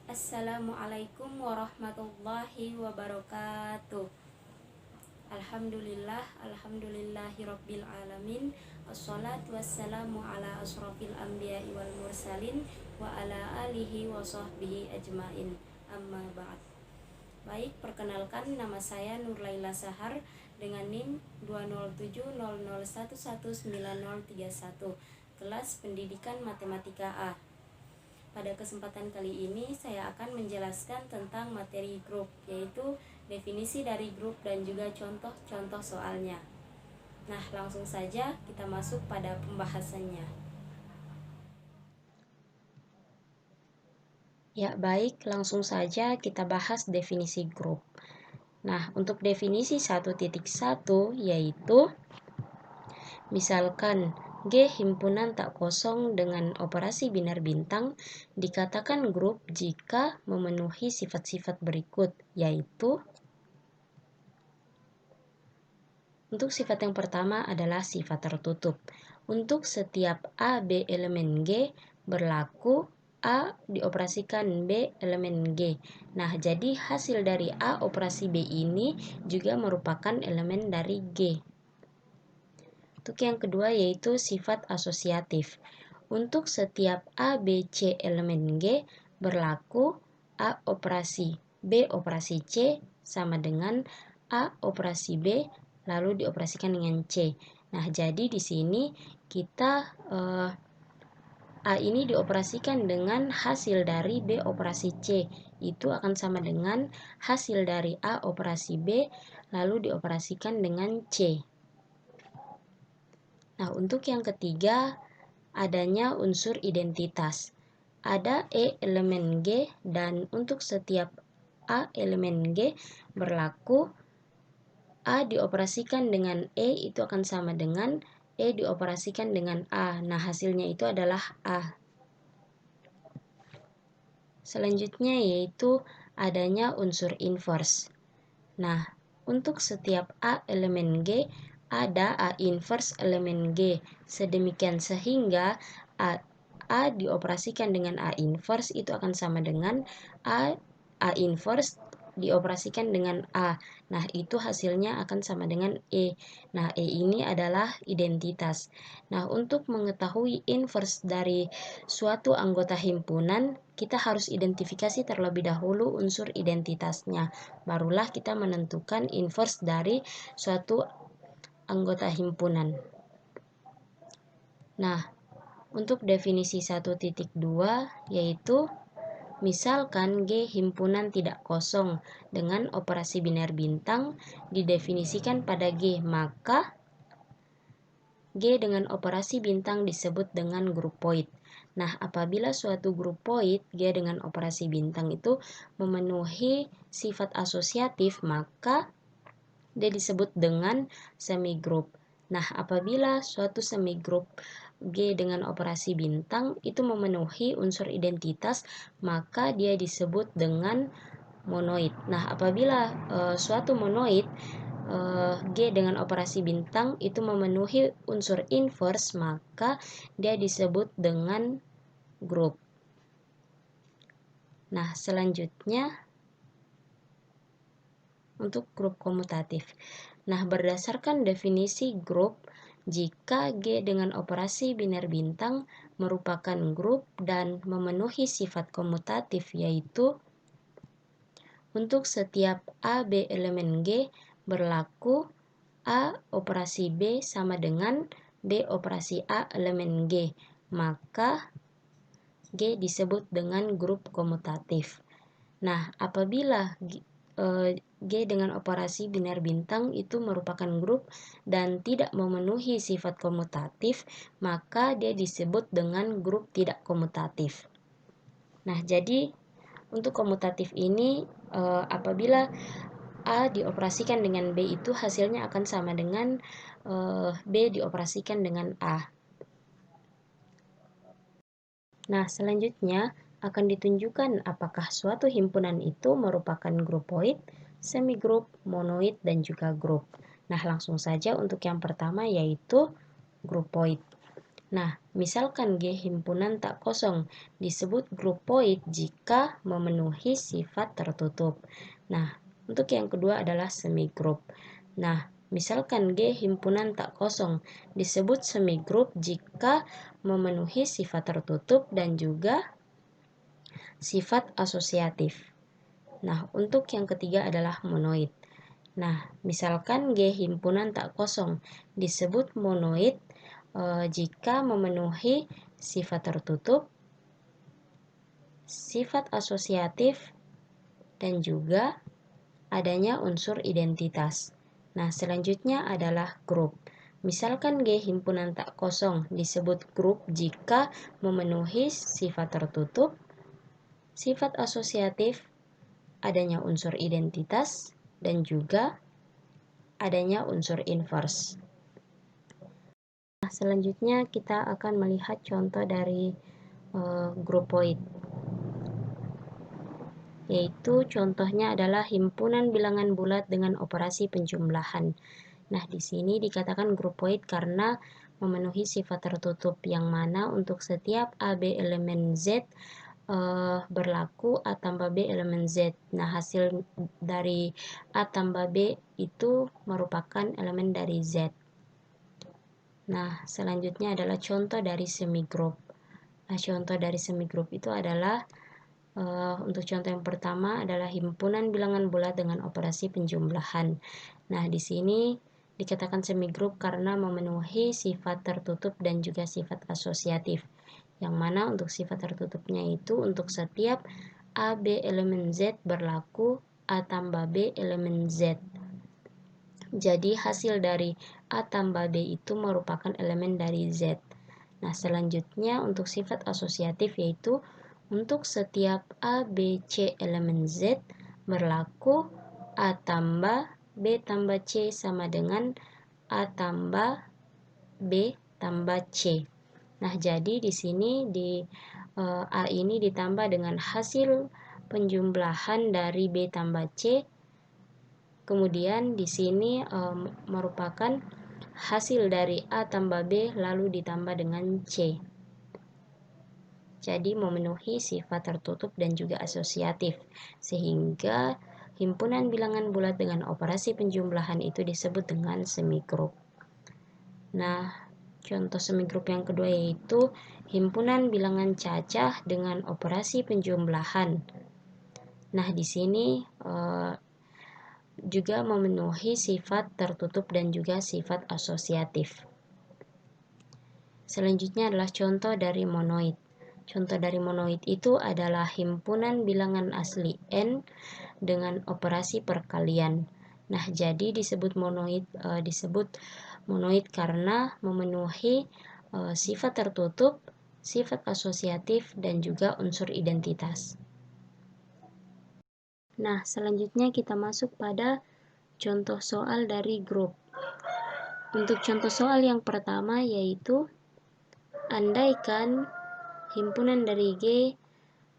Assalamualaikum warahmatullahi wabarakatuh. Alhamdulillahirabbil alamin. Wassalatu wassalamu ala asrofil anbiya'i wal mursalin wa ala alihi wa sahbihi ajmain. Amma ba'd. Baik, perkenalkan nama saya Nurlaila Sahar dengan NIM 20700119031, kelas Pendidikan Matematika A. Pada kesempatan kali ini saya akan menjelaskan tentang materi grup, yaitu definisi dari grup dan juga contoh-contoh soalnya. Nah, langsung saja kita masuk pada pembahasannya. Ya, baik, langsung saja kita bahas definisi grup. Nah, untuk definisi 1.1 yaitu misalkan G himpunan tak kosong dengan operasi binar bintang dikatakan grup jika memenuhi sifat-sifat berikut, yaitu untuk sifat yang pertama adalah sifat tertutup. Untuk setiap A, B elemen G berlaku A dioperasikan B elemen G. Nah, jadi hasil dari A operasi B ini juga merupakan elemen dari G. Untuk yang kedua yaitu sifat asosiatif. Untuk setiap A, B, C elemen G berlaku A operasi B operasi C sama dengan A operasi B lalu dioperasikan dengan C. Nah, jadi di sini kita A ini dioperasikan dengan hasil dari B operasi C. Itu akan sama dengan hasil dari A operasi B lalu dioperasikan dengan C. Nah, untuk yang ketiga adanya unsur identitas. Ada E elemen G dan untuk setiap A elemen G berlaku A dioperasikan dengan E itu akan sama dengan E dioperasikan dengan A. Nah, hasilnya itu adalah A. Selanjutnya yaitu adanya unsur inverse. Nah, untuk setiap A elemen G ada A inverse elemen G. Sedemikian sehingga A dioperasikan dengan A inverse itu akan sama dengan A inverse dioperasikan dengan A. Nah, itu hasilnya akan sama dengan E. Nah, E ini adalah identitas. Nah, untuk mengetahui inverse dari suatu anggota himpunan, kita harus identifikasi terlebih dahulu unsur identitasnya. Barulah kita menentukan inverse dari suatu anggota himpunan. Nah, untuk definisi 1.2 yaitu misalkan G himpunan tidak kosong dengan operasi binar bintang didefinisikan pada G, maka G dengan operasi bintang disebut dengan grupoid. Nah, apabila suatu grupoid G dengan operasi bintang itu memenuhi sifat asosiatif, maka dia disebut dengan semigrup. Nah, apabila suatu semigrup G dengan operasi bintang itu memenuhi unsur identitas, maka dia disebut dengan monoid. Nah, apabila suatu monoid G dengan operasi bintang itu memenuhi unsur inverse, maka dia disebut dengan grup. Nah, selanjutnya untuk grup komutatif. Nah, berdasarkan definisi grup, jika G dengan operasi binar bintang merupakan grup dan memenuhi sifat komutatif, yaitu untuk setiap A, B elemen G berlaku A operasi B sama dengan B operasi A elemen G, maka G disebut dengan grup komutatif. Nah, apabila G dengan operasi binar bintang itu merupakan grup dan tidak memenuhi sifat komutatif, maka dia disebut dengan grup tidak komutatif. Nah, jadi untuk komutatif ini apabila A dioperasikan dengan B itu hasilnya akan sama dengan B dioperasikan dengan A. Nah, selanjutnya akan ditunjukkan apakah suatu himpunan itu merupakan grupoid, semigrup, monoid, dan juga grup. Nah, langsung saja untuk yang pertama yaitu grupoid. Nah, misalkan G himpunan tak kosong disebut grupoid jika memenuhi sifat tertutup. Nah, untuk yang kedua adalah semigrup. Nah, misalkan G himpunan tak kosong disebut semigrup jika memenuhi sifat tertutup dan juga sifat asosiatif. Nah, untuk yang ketiga adalah monoid. Nah, misalkan G himpunan tak kosong disebut monoid jika memenuhi sifat tertutup, sifat asosiatif, dan juga adanya unsur identitas. Nah, selanjutnya adalah grup. Misalkan G himpunan tak kosong disebut grup jika memenuhi sifat tertutup, sifat asosiatif, adanya unsur identitas, dan juga adanya unsur inverse. Nah, selanjutnya kita akan melihat contoh dari grupoid, yaitu contohnya adalah himpunan bilangan bulat dengan operasi penjumlahan. Nah, di sini dikatakan grupoid karena memenuhi sifat tertutup yang mana untuk setiap AB elemen Z berlaku A tambah B elemen Z. Nah, hasil dari A tambah B itu merupakan elemen dari Z. Nah, selanjutnya adalah contoh dari semigroup. Nah, contoh dari semigroup itu adalah untuk contoh yang pertama adalah himpunan bilangan bulat dengan operasi penjumlahan. Nah, di sini dikatakan semigroup karena memenuhi sifat tertutup dan juga sifat asosiatif. Yang mana untuk sifat tertutupnya itu untuk setiap AB elemen Z berlaku A tambah B elemen Z. Jadi hasil dari A tambah B itu merupakan elemen dari Z. Nah, selanjutnya untuk sifat asosiatif yaitu untuk setiap A, B, C elemen Z berlaku A tambah B tambah C sama dengan A tambah B tambah C. Nah, jadi di sini di A ini ditambah dengan hasil penjumlahan dari B tambah C. Kemudian di sini merupakan hasil dari A tambah B lalu ditambah dengan C. Jadi memenuhi sifat tertutup dan juga asosiatif, sehingga himpunan bilangan bulat dengan operasi penjumlahan itu disebut dengan semigroup. Nah, contoh semigroup yang kedua yaitu himpunan bilangan cacah dengan operasi penjumlahan. Nah, di sini juga memenuhi sifat tertutup dan juga sifat asosiatif. Selanjutnya adalah contoh dari monoid. Contoh dari monoid itu adalah himpunan bilangan asli n dengan operasi perkalian. Nah, jadi disebut monoid karena memenuhi sifat tertutup, sifat asosiatif, dan juga unsur identitas. Nah, selanjutnya kita masuk pada contoh soal dari grup. Untuk contoh soal yang pertama yaitu andaikan himpunan dari G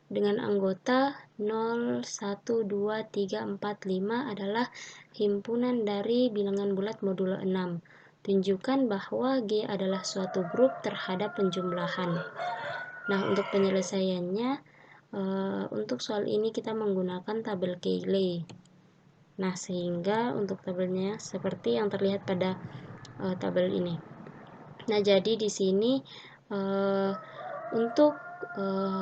dengan anggota 0, 1, 2, 3, 4, 5 adalah himpunan dari bilangan bulat modulo 6. Tunjukkan bahwa G adalah suatu grup terhadap penjumlahan. Nah, untuk penyelesaiannya, untuk soal ini kita menggunakan tabel Cayley. Nah, sehingga untuk tabelnya seperti yang terlihat pada tabel ini. Nah, jadi di sini untuk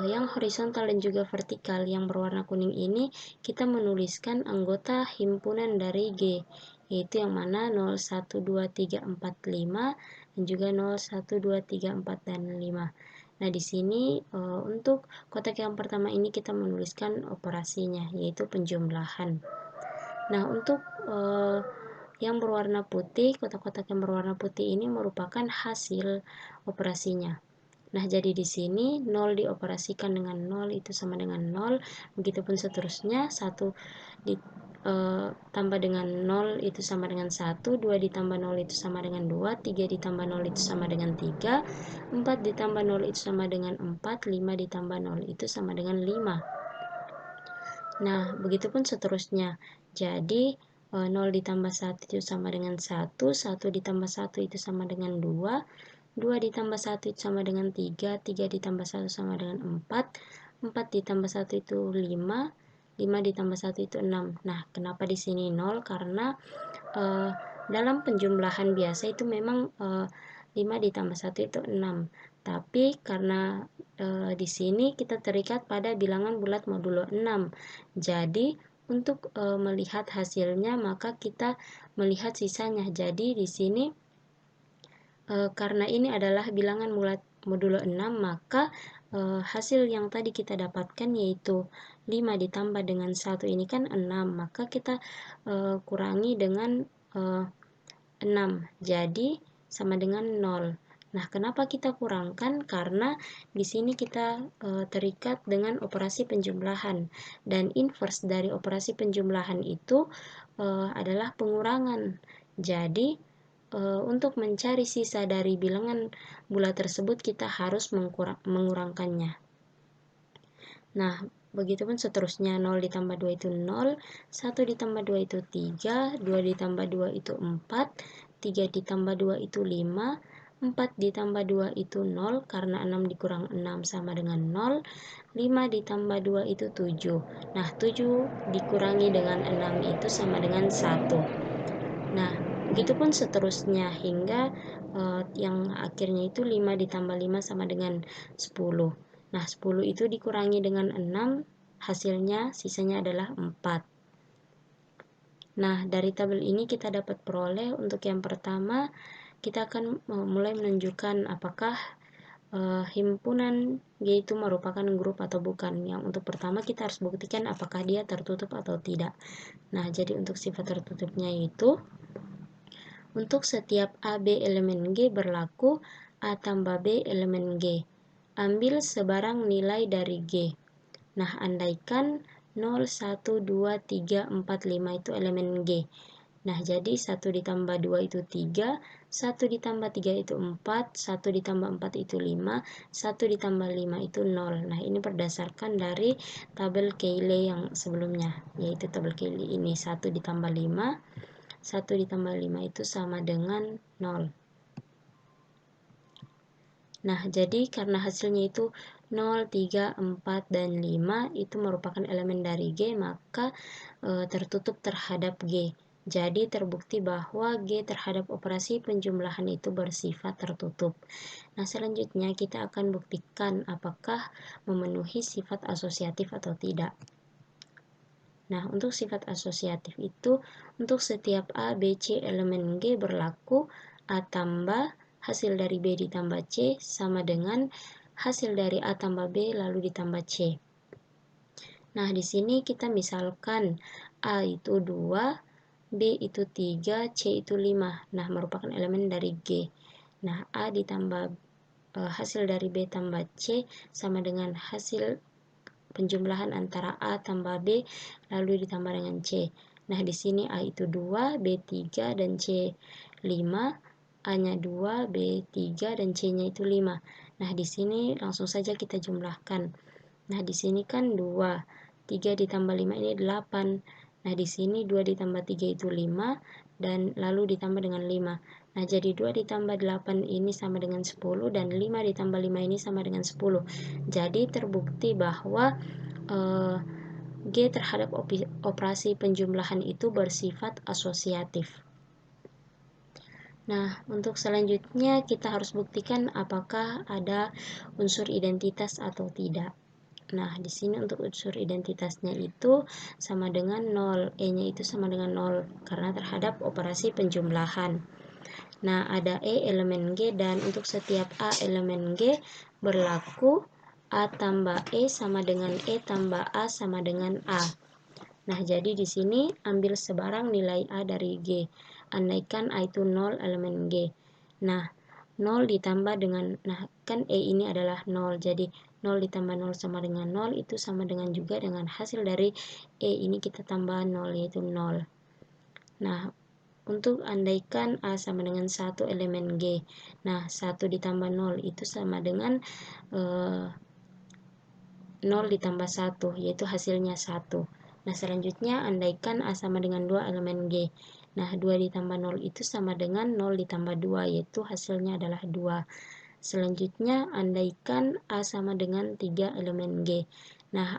yang horizontal dan juga vertikal yang berwarna kuning ini kita menuliskan anggota himpunan dari G, yaitu yang mana 0, 1, 2, 3, 4, 5 dan juga 0, 1, 2, 3, 4 dan 5. Nah, di sini untuk kotak yang pertama ini kita menuliskan operasinya yaitu penjumlahan. Nah, untuk yang berwarna putih, kotak-kotak yang berwarna putih ini merupakan hasil operasinya. Nah, jadi di sini 0 dioperasikan dengan 0 itu sama dengan 0, begitupun seterusnya 1 ditambah dengan 0 itu sama dengan 1, 2 ditambah 0 itu sama dengan 2, 3 ditambah 0 itu sama dengan 3, 4 ditambah 0 itu sama dengan 4, 5 ditambah 0 itu sama dengan 5. Nah, begitupun seterusnya. Jadi 0 ditambah 1 itu sama dengan 1, 1 ditambah 1 itu sama dengan 2, 2 ditambah 1 itu sama dengan 3, 3 ditambah 1 sama dengan 4, 4 ditambah 1 itu 5, 5 ditambah 1 itu 6. Nah, kenapa di sini 0? Karena dalam penjumlahan biasa itu memang 5 ditambah 1 itu 6. Tapi karena di sini kita terikat pada bilangan bulat modulo 6. Jadi untuk melihat hasilnya maka kita melihat sisanya. Jadi di sini karena ini adalah bilangan bulat modulo 6, maka hasil yang tadi kita dapatkan yaitu 5 ditambah dengan 1 ini kan 6, maka kita kurangi dengan 6, jadi sama dengan 0. Nah, kenapa kita kurangkan? Karena di sini kita terikat dengan operasi penjumlahan, dan inverse dari operasi penjumlahan itu adalah pengurangan. Jadi untuk mencari sisa dari bilangan bulat tersebut kita harus mengurangkannya. Nah, begitupun seterusnya, 0 ditambah 2 itu 0, 1 ditambah 2 itu 3, 2 ditambah 2 itu 4, 3 ditambah 2 itu 5, 4 ditambah 2 itu 0, karena 6 dikurang 6 sama dengan 0, 5 ditambah 2 itu 7. Nah, 7 dikurangi dengan 6 itu sama dengan 1. Nah, begitupun seterusnya hingga yang akhirnya itu 5 ditambah 5 sama dengan 10. Nah, 10 itu dikurangi dengan 6, hasilnya sisanya adalah 4. Nah, dari tabel ini kita dapat peroleh untuk yang pertama, kita akan mulai menunjukkan apakah himpunan G itu merupakan grup atau bukan. Yang untuk pertama kita harus buktikan apakah dia tertutup atau tidak. Nah, jadi untuk sifat tertutupnya itu, untuk setiap AB elemen G berlaku A tambah B elemen G. Ambil sebarang nilai dari G. Nah, andaikan 0, 1, 2, 3, 4, 5 itu elemen G. Nah, jadi 1 ditambah 2 itu 3, 1 ditambah 3 itu 4, 1 ditambah 4 itu 5, 1 ditambah 5 itu 0. Nah, ini berdasarkan dari tabel Cayley yang sebelumnya, yaitu tabel Cayley ini 1 ditambah 5, 1 ditambah 5 itu sama dengan 0. Nah, jadi karena hasilnya itu 0, 3, 4, dan 5 itu merupakan elemen dari G, maka tertutup terhadap G. Jadi terbukti bahwa G terhadap operasi penjumlahan itu bersifat tertutup. Nah, selanjutnya kita akan buktikan apakah memenuhi sifat asosiatif atau tidak. Nah, untuk sifat asosiatif itu, untuk setiap A, B, C elemen G berlaku A tambah hasil dari B ditambah C sama dengan hasil dari A tambah B lalu ditambah C. Nah, di sini kita misalkan A itu 2, B itu 3, C itu 5. Nah, merupakan elemen dari G. Nah, A ditambah hasil dari B tambah C sama dengan hasil penjumlahan antara A tambah B lalu ditambah dengan C. Nah, di sini A itu 2, B 3, dan C 5. A-nya 2, B 3, dan C-nya itu 5. Nah, di sini langsung saja kita jumlahkan. Nah, di sini kan 2, 3 ditambah 5 ini 8. Nah, di sini 2 ditambah 3 itu 5, dan lalu ditambah dengan 5. Nah, jadi 2 ditambah 8 ini sama dengan 10, dan 5 ditambah 5 ini sama dengan 10. Jadi terbukti bahwa G terhadap operasi penjumlahan itu bersifat asosiatif. Nah, untuk selanjutnya kita harus buktikan apakah ada unsur identitas atau tidak. Nah, di sini untuk unsur identitasnya itu sama dengan 0, E-nya itu sama dengan 0 karena terhadap operasi penjumlahan. Nah, ada E elemen G, dan untuk setiap A elemen G berlaku A tambah E sama dengan E tambah A sama dengan A. Nah, jadi di sini ambil sebarang nilai A dari G. Andaikan A itu 0 elemen G. Nah, 0 ditambah dengan, nah kan E ini adalah 0, jadi 0 ditambah 0 sama dengan 0, itu sama dengan juga dengan hasil dari E ini kita tambah 0, yaitu 0. Nah, untuk andaikan A sama dengan 1 elemen G. Nah, 1 ditambah 0 itu sama dengan 0 ditambah 1, yaitu hasilnya 1. Nah, selanjutnya andaikan A sama dengan 2 elemen G. Nah, 2 ditambah 0 itu sama dengan 0 ditambah 2, yaitu hasilnya adalah 2. Selanjutnya, andaikan A sama dengan 3 elemen G. Nah,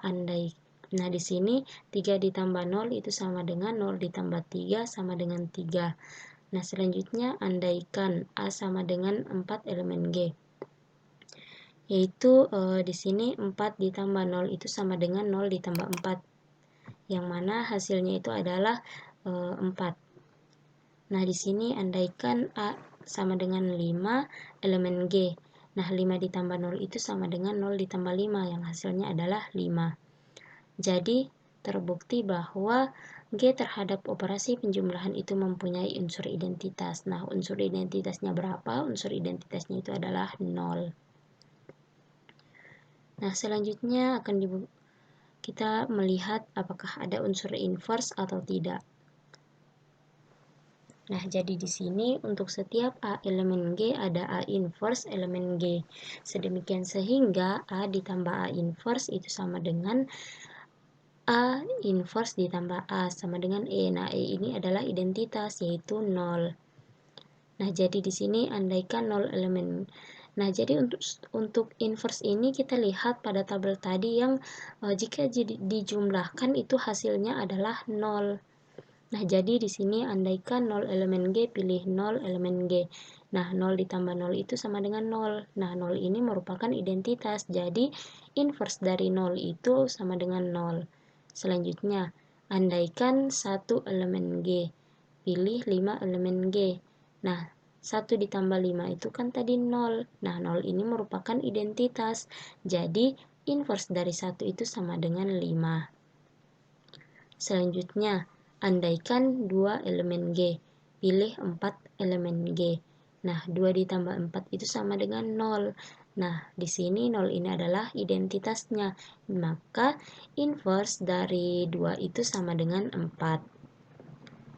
di sini 3 ditambah 0 itu sama dengan 0 ditambah 3 sama dengan 3. Nah, selanjutnya andaikan A sama dengan 4 elemen G. Yaitu di sini 4 ditambah 0 itu sama dengan 0 ditambah 4. Yang mana hasilnya itu adalah 4. Nah, di sini andaikan A sama dengan 5 elemen G. Nah, 5 ditambah 0 itu sama dengan 0 ditambah 5, yang hasilnya adalah 5. Jadi, terbukti bahwa G terhadap operasi penjumlahan itu mempunyai unsur identitas. Nah, unsur identitasnya berapa? Unsur identitasnya itu adalah 0. Nah, selanjutnya kita melihat apakah ada unsur inverse atau tidak. Nah, jadi di sini untuk setiap A elemen G ada A inverse elemen G. Sedemikian sehingga A ditambah A inverse itu sama dengan A inverse ditambah A sama dengan E. Nah, E ini adalah identitas yaitu 0. Nah, jadi di sini andaikan 0 elemen. Nah, jadi untuk inverse ini kita lihat pada tabel tadi yang jika dijumlahkan itu hasilnya adalah 0. Nah, jadi di sini andaikan 0 elemen G, pilih 0 elemen G. Nah, 0 ditambah 0 itu sama dengan 0. Nah, 0 ini merupakan identitas. Jadi, inverse dari 0 itu sama dengan 0. Selanjutnya, andaikan 1 elemen G. Pilih 5 elemen G. Nah, 1 ditambah 5 itu kan tadi 0. Nah, 0 ini merupakan identitas. Jadi, inverse dari 1 itu sama dengan 5. Selanjutnya, andaikan 2 elemen G, pilih 4 elemen G. Nah, 2 ditambah 4 itu sama dengan 0. Nah, di sini 0 ini adalah identitasnya. Maka, inverse dari 2 itu sama dengan 4.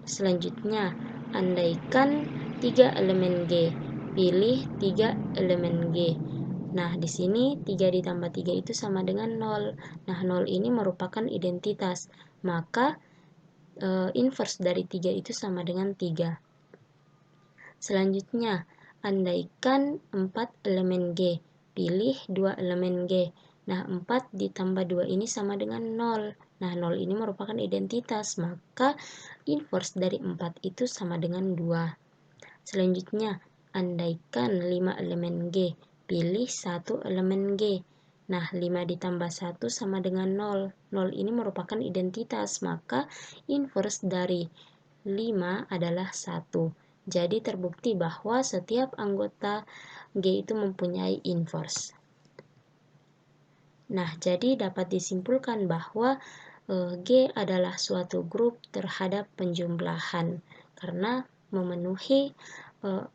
Selanjutnya, andaikan 3 elemen G, pilih 3 elemen G. Nah, di sini 3 ditambah 3 itu sama dengan 0. Nah, 0 ini merupakan identitas. Maka, inverse dari 3 itu sama dengan 3. Selanjutnya, andaikan 4 elemen G, pilih 2 elemen G. Nah, 4 ditambah 2 ini sama dengan 0. Nah, 0 ini merupakan identitas, maka inverse dari 4 itu sama dengan 2. Selanjutnya, andaikan 5 elemen G, pilih 1 elemen G. Nah, 5 ditambah 1 sama dengan 0. 0 ini merupakan identitas, maka inverse dari 5 adalah 1. Jadi terbukti bahwa setiap anggota G itu mempunyai inverse. Nah, jadi dapat disimpulkan bahwa G adalah suatu grup terhadap penjumlahan karena memenuhi 4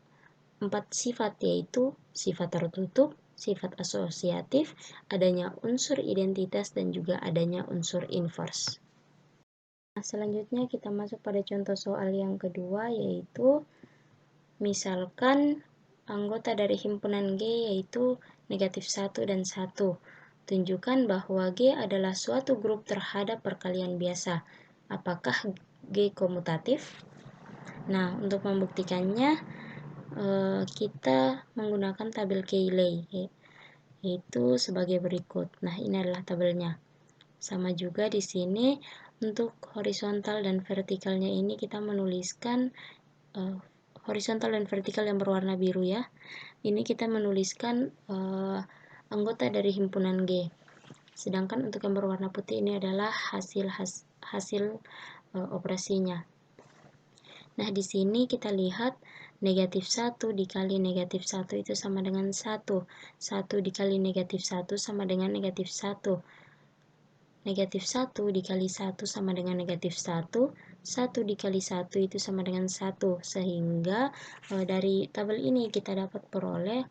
sifat, yaitu sifat tertutup, sifat asosiatif, adanya unsur identitas, dan juga adanya unsur inverse. Nah, selanjutnya kita masuk pada contoh soal yang kedua, yaitu misalkan anggota dari himpunan G yaitu negatif 1 dan 1. Tunjukkan bahwa G adalah suatu grup terhadap perkalian biasa. Apakah G komutatif? Nah, untuk membuktikannya, kita menggunakan tabel Cayley, yaitu sebagai berikut. Nah, ini adalah tabelnya. Sama juga di sini untuk horizontal dan vertikalnya ini kita menuliskan horizontal dan vertikal yang berwarna biru ya. Ini kita menuliskan anggota dari himpunan G. Sedangkan untuk yang berwarna putih ini adalah hasil operasinya. Nah, di sini kita lihat negatif 1 dikali negatif 1 itu sama dengan 1. 1 dikali negatif 1 sama dengan negatif 1. Negatif 1 dikali 1 sama dengan negatif 1. 1 dikali 1 itu sama dengan 1. Sehingga dari tabel ini kita dapat peroleh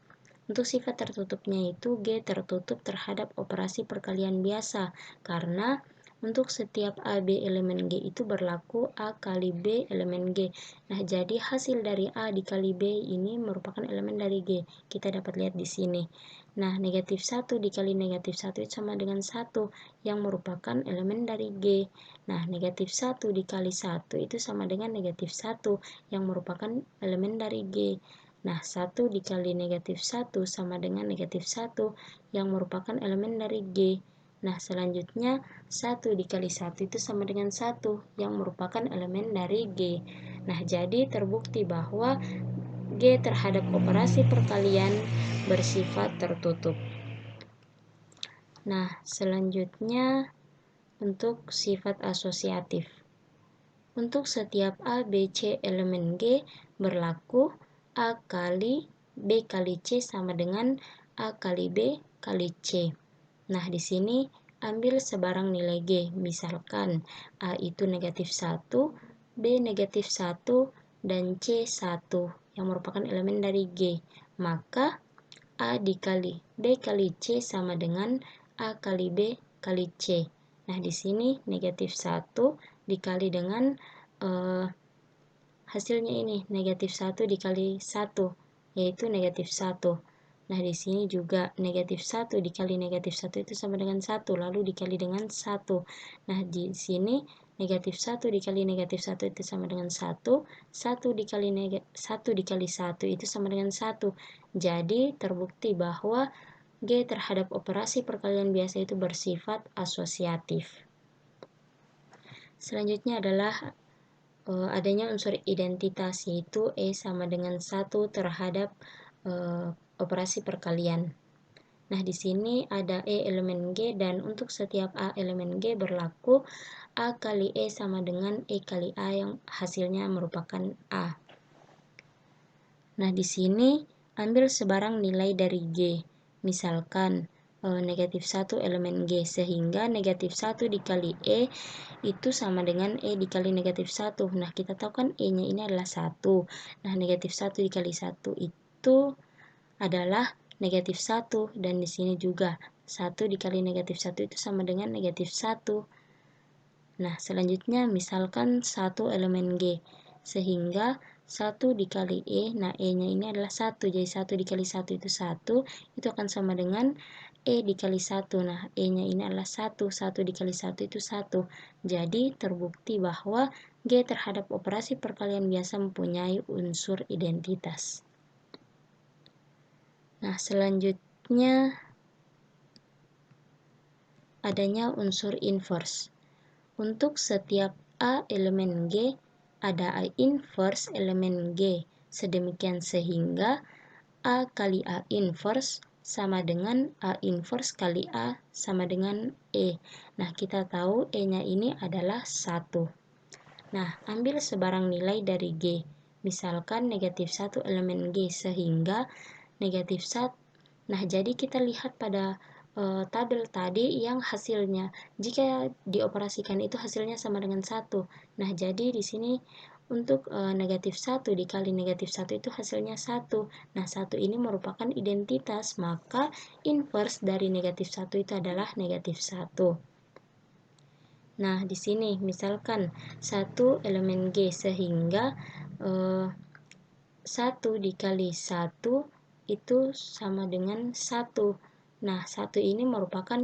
untuk sifat tertutupnya itu G tertutup terhadap operasi perkalian biasa. Karena untuk setiap A, B elemen G itu berlaku A kali B elemen G. Nah, jadi hasil dari A dikali B ini merupakan elemen dari G. Kita dapat lihat di sini. Nah, negatif 1 dikali negatif 1 itu sama dengan 1 yang merupakan elemen dari G. Nah, negatif 1 dikali 1 itu sama dengan negatif 1 yang merupakan elemen dari G. Nah, 1 dikali negatif 1 sama dengan negatif 1 yang merupakan elemen dari G. Nah, selanjutnya 1 dikali 1 itu sama dengan 1 yang merupakan elemen dari G. Nah, jadi terbukti bahwa G terhadap operasi perkalian bersifat tertutup. Nah, selanjutnya untuk sifat asosiatif. Untuk setiap A, B, C elemen G berlaku A kali B kali C sama dengan A kali B kali C. Nah, di sini ambil sebarang nilai G. Misalkan A itu negatif 1, B negatif 1, dan C 1 yang merupakan elemen dari G. Maka A dikali B kali C sama dengan A kali B kali C. Nah, di sini negatif 1 dikali dengan hasilnya ini, negatif 1 dikali 1, yaitu negatif 1. Nah, di sini juga negatif 1 dikali negatif 1 itu sama dengan 1, lalu dikali dengan 1. Nah, di sini negatif 1 dikali negatif 1 itu sama dengan 1, 1 dikali 1 itu sama dengan 1. Jadi, terbukti bahwa G terhadap operasi perkalian biasa itu bersifat asosiatif. Selanjutnya adalah adanya unsur identitas, yaitu E sama dengan 1 terhadap operasi perkalian. Nah, di sini ada E elemen G, dan untuk setiap A elemen G berlaku A kali E sama dengan E kali A yang hasilnya merupakan A. Nah, di sini ambil sebarang nilai dari G. Misalkan negatif 1 elemen G, sehingga negatif 1 dikali E itu sama dengan E dikali negatif 1. Nah, kita tahu kan E-nya ini adalah 1. Nah, negatif 1 dikali 1 itu adalah negatif 1. Dan di sini juga 1 dikali negatif 1 itu sama dengan negatif 1. Nah, selanjutnya misalkan 1 elemen G, sehingga 1 dikali E, nah E-nya ini adalah 1, jadi 1 dikali 1 itu 1, itu akan sama dengan E dikali 1, nah E-nya ini adalah 1, 1 dikali 1 itu 1, jadi terbukti bahwa G terhadap operasi perkalian biasa mempunyai unsur identitas. Nah, selanjutnya adanya unsur inverse. Untuk setiap A elemen G, ada A inverse elemen G, sedemikian sehingga A kali A inverse sama dengan A inverse kali A sama dengan E. Nah, kita tahu E-nya ini adalah 1. Nah, ambil sebarang nilai dari G. Misalkan negatif 1 elemen G, sehingga negatif 1. Nah, jadi kita lihat pada tabel tadi yang hasilnya, jika dioperasikan itu hasilnya sama dengan 1. Nah, jadi di sini untuk negatif 1 dikali negatif 1 itu hasilnya 1. Nah, 1 ini merupakan identitas, maka inverse dari negatif 1 itu adalah negatif 1. Nah, di sini misalkan 1 elemen G, sehingga 1 dikali 1 itu sama dengan 1. Nah, 1 ini merupakan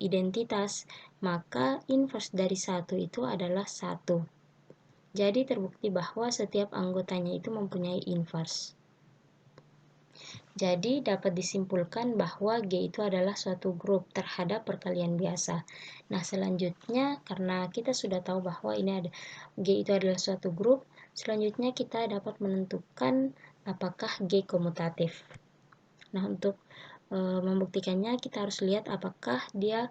identitas, maka inverse dari 1 itu adalah 1. Jadi terbukti bahwa setiap anggotanya itu mempunyai inverse. Jadi dapat disimpulkan bahwa G itu adalah suatu grup terhadap perkalian biasa. Nah, selanjutnya karena kita sudah tahu bahwa ini ada G itu adalah suatu grup, selanjutnya kita dapat menentukan apakah G komutatif. Nah, untuk membuktikannya kita harus lihat apakah dia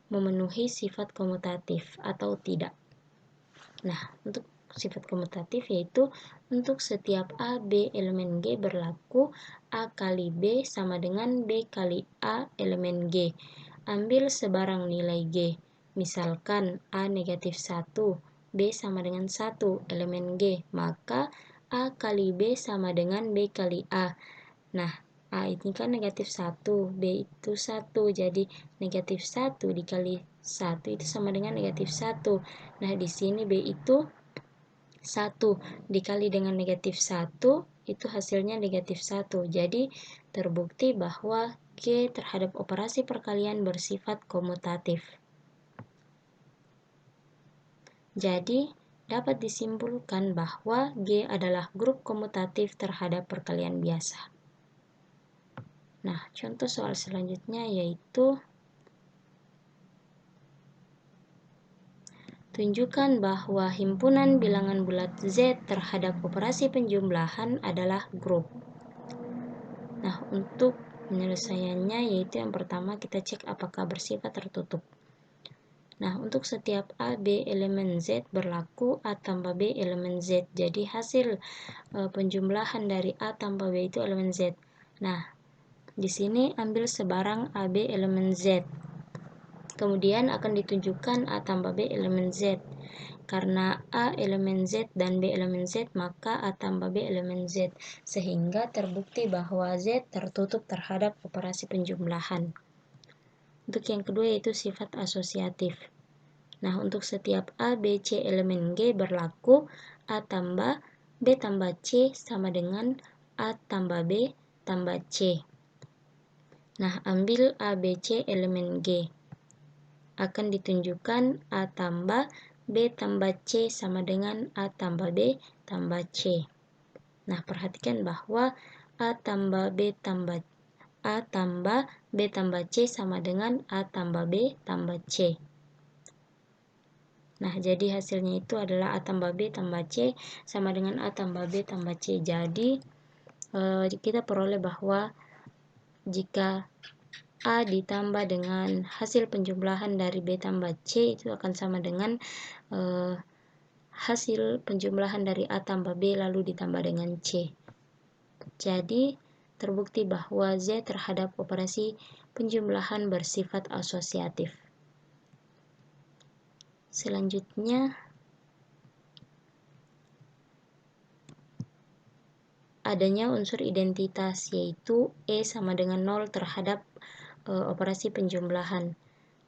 memenuhi sifat komutatif atau tidak. Nah, untuk sifat komutatif yaitu untuk setiap A, B elemen G berlaku A kali B sama dengan B kali A elemen G. Ambil sebarang nilai G. Misalkan A negatif 1, B sama dengan 1 elemen G, maka A kali B sama dengan B kali A. Nah, A ini kan negatif 1, B itu 1, jadi negatif 1 dikali 1 itu sama dengan negatif 1. Nah, di sini B itu 1 dikali dengan negatif 1 itu hasilnya negatif 1. Jadi terbukti bahwa G terhadap operasi perkalian bersifat komutatif. Jadi dapat disimpulkan bahwa G adalah grup komutatif terhadap perkalian biasa. Nah, contoh soal selanjutnya yaitu tunjukkan bahwa himpunan bilangan bulat Z terhadap operasi penjumlahan adalah grup. Nah, untuk penyelesaiannya yaitu yang pertama kita cek apakah bersifat tertutup. Nah, untuk setiap A, B elemen Z berlaku A tambah B elemen Z. Jadi hasil penjumlahan dari A tambah B itu elemen Z. Nah, di sini ambil sebarang A, B elemen Z. Kemudian akan ditunjukkan A tambah B elemen Z. Karena A elemen Z dan B elemen Z, maka A tambah B elemen Z. Sehingga terbukti bahwa Z tertutup terhadap operasi penjumlahan. Untuk yang kedua yaitu sifat asosiatif. Nah, untuk setiap A, B, C elemen G berlaku A tambah B tambah C sama dengan A tambah B tambah C. Nah, ambil A, B, C elemen G. Akan ditunjukkan A tambah B tambah C sama dengan A tambah B tambah C. Nah, perhatikan bahwa A tambah B tambah C sama dengan A tambah B tambah C. Nah, jadi hasilnya itu adalah A tambah B tambah C sama dengan A tambah B tambah C. Jadi, kita peroleh bahwa jika A ditambah dengan hasil penjumlahan dari B tambah C itu akan sama dengan hasil penjumlahan dari A tambah B lalu ditambah dengan C. Jadi, terbukti bahwa Z terhadap operasi penjumlahan bersifat asosiatif. Selanjutnya, adanya unsur identitas yaitu E sama dengan 0 terhadap operasi penjumlahan.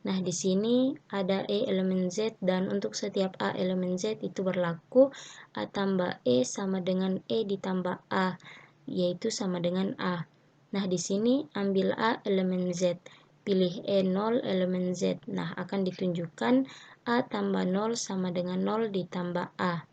Nah, di sini ada E elemen Z dan untuk setiap A elemen Z itu berlaku A tambah E sama dengan E ditambah A, yaitu sama dengan A. Nah, di sini ambil A elemen Z, pilih E 0 elemen Z. Nah, akan ditunjukkan A tambah 0 sama dengan 0 ditambah A.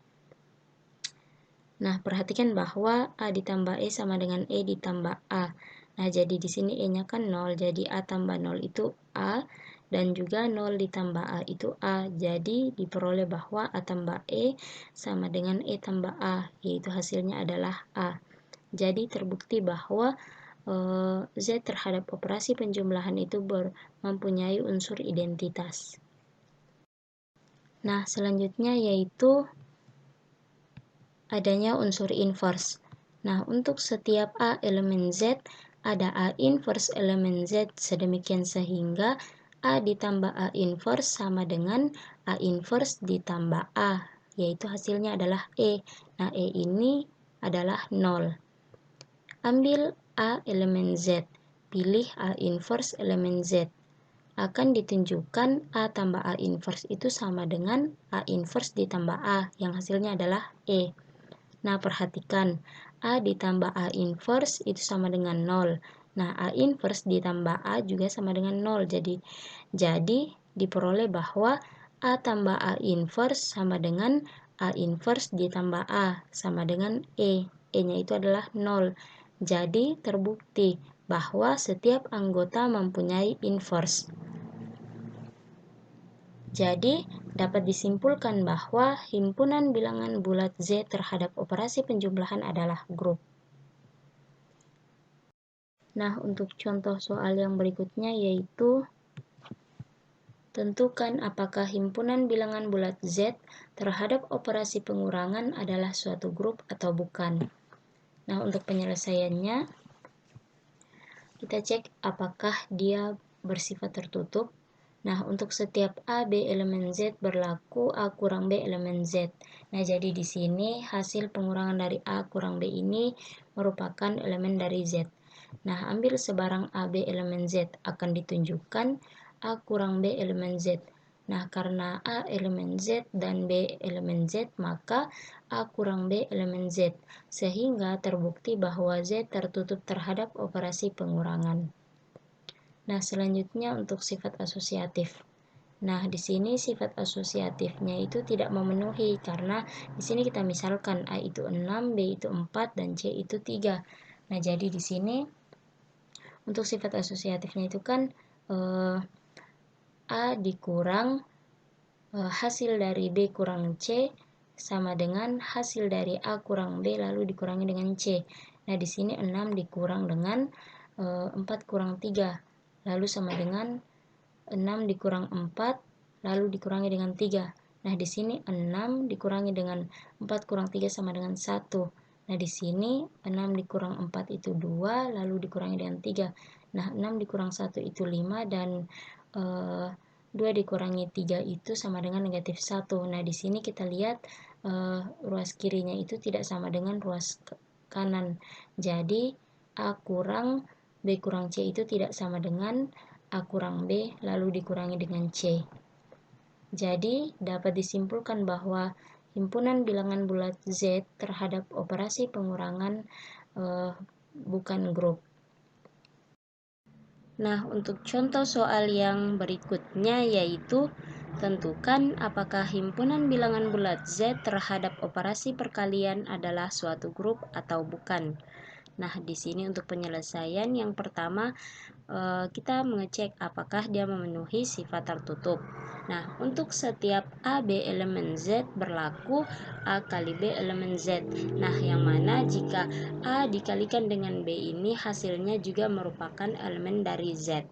Nah, perhatikan bahwa A ditambah E sama dengan E ditambah A. Nah, jadi di sini E-nya kan 0, jadi A tambah 0 itu A, dan juga 0 ditambah A itu A. Jadi, diperoleh bahwa A tambah E sama dengan E tambah A, yaitu hasilnya adalah A. Jadi, terbukti bahwa Z terhadap operasi penjumlahan itu mempunyai unsur identitas. Nah, selanjutnya yaitu adanya unsur inverse. Nah, untuk setiap A elemen Z, ada A inverse elemen Z sedemikian sehingga A ditambah A inverse sama dengan A inverse ditambah A, yaitu hasilnya adalah E. Nah, E ini adalah 0. Ambil A elemen Z, pilih A inverse elemen Z. Akan ditunjukkan A tambah A inverse itu sama dengan A inverse ditambah A, yang hasilnya adalah E. Nah, perhatikan, A ditambah A inverse itu sama dengan 0. Nah, A inverse ditambah A juga sama dengan 0. Jadi diperoleh bahwa A tambah A inverse sama dengan A inverse ditambah A sama dengan E. E-nya itu adalah 0. Jadi, terbukti bahwa setiap anggota mempunyai inverse. Jadi, dapat disimpulkan bahwa himpunan bilangan bulat Z terhadap operasi penjumlahan adalah grup. Nah, untuk contoh soal yang berikutnya yaitu tentukan apakah himpunan bilangan bulat Z terhadap operasi pengurangan adalah suatu grup atau bukan. Nah, untuk penyelesaiannya, kita cek apakah dia bersifat tertutup. Nah, untuk setiap A, B elemen Z berlaku A kurang B elemen Z. Nah, jadi di sini hasil pengurangan dari A kurang B ini merupakan elemen dari Z. Nah, ambil sebarang AB elemen Z akan ditunjukkan A kurang B elemen Z. Nah, karena A elemen Z dan B elemen Z, maka A kurang B elemen Z, sehingga terbukti bahwa Z tertutup terhadap operasi pengurangan. Nah, selanjutnya untuk sifat asosiatif. Nah, di sini sifat asosiatifnya itu tidak memenuhi karena di sini kita misalkan A itu 6, B itu 4, dan C itu 3. Nah, jadi di sini untuk sifat asosiatifnya itu kan A dikurang hasil dari B kurang C sama dengan hasil dari A kurang B lalu dikurangi dengan C. Nah, di sini 6 dikurang dengan 4 kurang 3 lalu sama dengan 6 dikurang 4 lalu dikurangi dengan 3. Nah, di sini 6 dikurangi dengan 4 kurang 3 sama dengan 1. Nah, di sini 6 dikurang 4 itu 2 lalu dikurangi dengan 3. Nah, 6 dikurang 1 itu 5 dan 2 dikurangi 3 itu sama dengan negatif 1. Nah, di sini kita lihat ruas kirinya itu tidak sama dengan ruas kanan. Jadi A kurang B kurang C itu tidak sama dengan A kurang B lalu dikurangi dengan C. Jadi dapat disimpulkan bahwa himpunan bilangan bulat Z terhadap operasi pengurangan bukan grup. Nah, untuk contoh soal yang berikutnya yaitu tentukan apakah himpunan bilangan bulat Z terhadap operasi perkalian adalah suatu grup atau bukan. Nah, di sini untuk penyelesaian yang pertama kita mengecek apakah dia memenuhi sifat tertutup. Nah, untuk setiap AB elemen Z berlaku A kali B elemen Z. Nah, yang mana jika A dikalikan dengan B ini hasilnya juga merupakan elemen dari Z.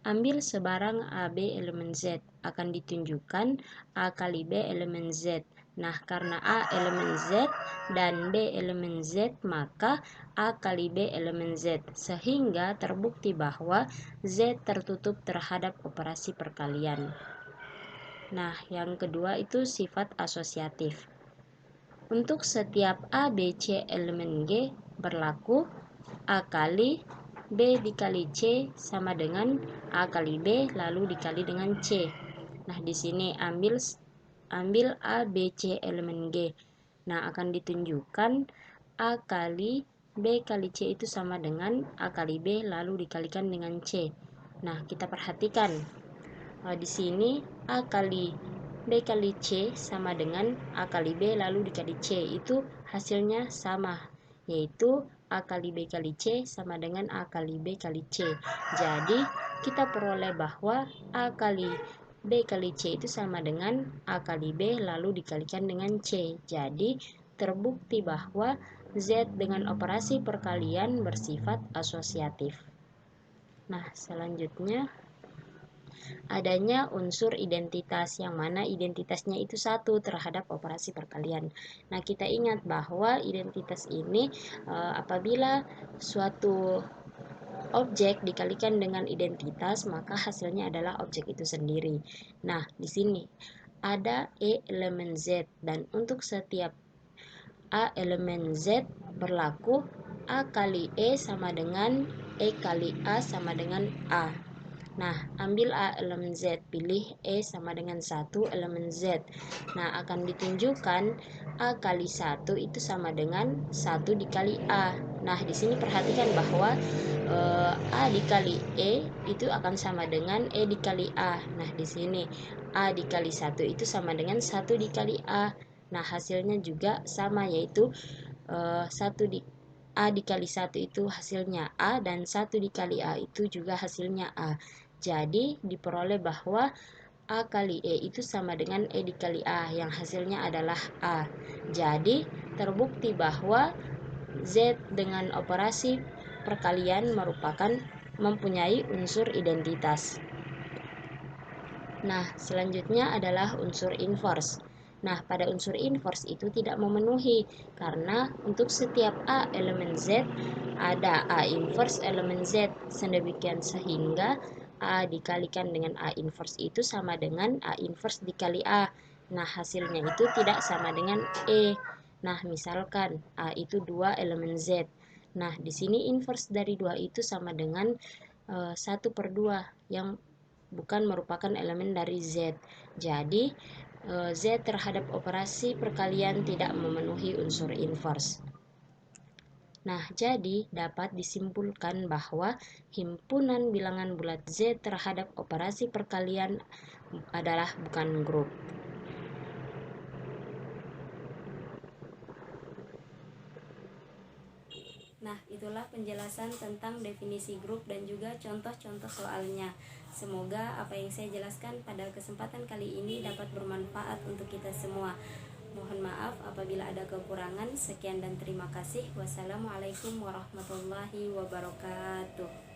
Ambil sebarang AB elemen Z, akan ditunjukkan A kali B elemen Z. Nah, karena A elemen Z dan B elemen Z, maka A kali B elemen Z, sehingga terbukti bahwa Z tertutup terhadap operasi perkalian. Nah, yang kedua itu sifat asosiatif. Untuk setiap A, B, C elemen G berlaku A kali B dikali C sama dengan A kali B lalu dikali dengan C. Nah, di sini ambil A, B, C elemen G. Nah, akan ditunjukkan A kali B kali C itu sama dengan A kali B lalu dikalikan dengan C. Nah, kita perhatikan di sini A kali B kali C sama dengan A kali B lalu dikali C, itu hasilnya sama, yaitu A kali B kali C sama dengan A kali B kali C. Jadi kita peroleh bahwa A kali B kali C itu sama dengan A kali B lalu dikalikan dengan C. Jadi terbukti bahwa Z dengan operasi perkalian bersifat asosiatif. Nah, selanjutnya adanya unsur identitas yang mana identitasnya itu satu terhadap operasi perkalian. Nah, kita ingat bahwa identitas ini apabila suatu objek dikalikan dengan identitas, maka hasilnya adalah objek itu sendiri. Nah, di sini ada E elemen Z dan untuk setiap A elemen Z berlaku A kali E sama dengan E kali A sama dengan A. Nah, ambil A elemen Z, pilih E sama dengan 1 elemen Z. Nah, akan ditunjukkan A kali 1 itu sama dengan 1 dikali A. Nah, di sini perhatikan bahwa A dikali E itu akan sama dengan E dikali A. Nah, di sini A dikali 1 itu sama dengan 1 dikali A. Nah, hasilnya juga sama, yaitu 1 A dikali 1 itu hasilnya A dan 1 dikali A itu juga hasilnya A. Jadi diperoleh bahwa A kali E itu sama dengan E dikali A yang hasilnya adalah A. Jadi terbukti bahwa Z dengan operasi perkalian mempunyai unsur identitas. Nah, selanjutnya adalah unsur inverse. Nah, pada unsur inverse itu tidak memenuhi karena untuk setiap A elemen Z ada A inverse elemen Z, sedemikian sehingga A dikalikan dengan A inverse itu sama dengan A inverse dikali A. Nah, hasilnya itu tidak sama dengan E. Nah, misalkan A itu 2 elemen Z. Nah, di sini inverse dari 2 itu sama dengan 1/2 yang bukan merupakan elemen dari Z. Jadi, Z terhadap operasi perkalian tidak memenuhi unsur inverse. Nah, jadi dapat disimpulkan bahwa himpunan bilangan bulat Z terhadap operasi perkalian adalah bukan grup. Nah, itulah penjelasan tentang definisi grup dan juga contoh-contoh soalnya. Semoga apa yang saya jelaskan pada kesempatan kali ini dapat bermanfaat untuk kita semua. Mohon maaf apabila ada kekurangan. Sekian dan terima kasih. Wassalamualaikum warahmatullahi wabarakatuh.